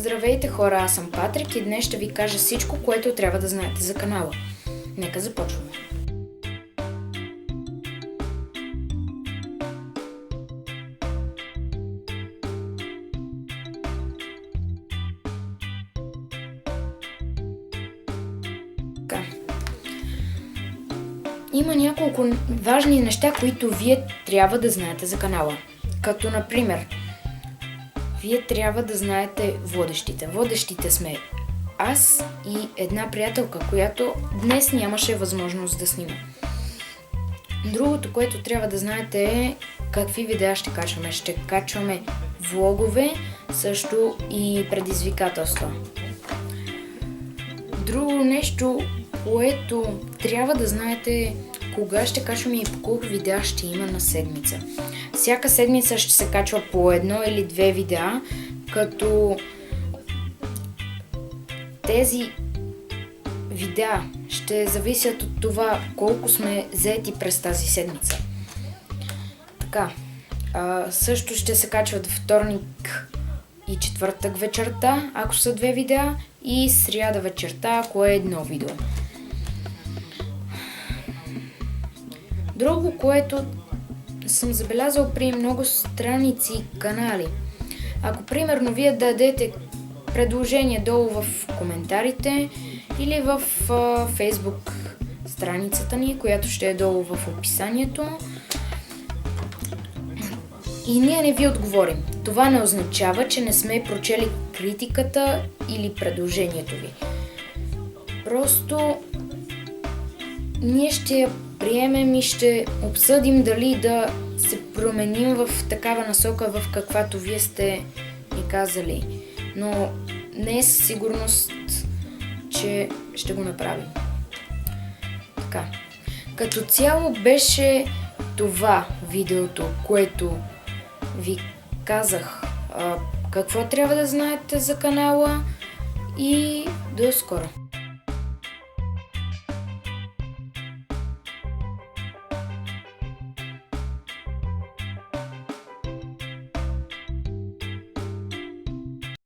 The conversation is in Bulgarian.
Здравейте хора, аз съм Патрик и днес ще ви кажа всичко, което трябва да знаете за канала. Нека започваме. Има няколко важни неща, които вие трябва да знаете за канала. Като например, вие трябва да знаете водещите. Водещите сме аз и една приятелка, която днес нямаше възможност да снима. Другото, което трябва да знаете е какви видеа ще качваме. Ще качваме влогове, също и предизвикателства. Друго нещо, което трябва да знаете, кога ще качваме и по колко видеа ще има на седмица. Всяка седмица ще се качва по едно или две видеа, като тези видеа ще зависят от това колко сме заети през тази седмица. Така, също ще се качват вторник и четвъртък вечерта, ако са две видеа, и сряда вечерта, ако е едно видео. Друго, което съм забелязал при много страници и канали. Ако примерно вие дадете предложение долу в коментарите или в Facebook страницата ни, която ще е долу в описанието, и ние не ви отговорим, това не означава, че не сме прочели критиката или предложението ви. Просто ние ще я приемем и ще обсъдим дали да се променим в такава насока, в каквато вие сте ни казали. Но не е със сигурност, че ще го направим. Така. Като цяло беше това видеото, което ви казах какво трябва да знаете за канала, и до скоро!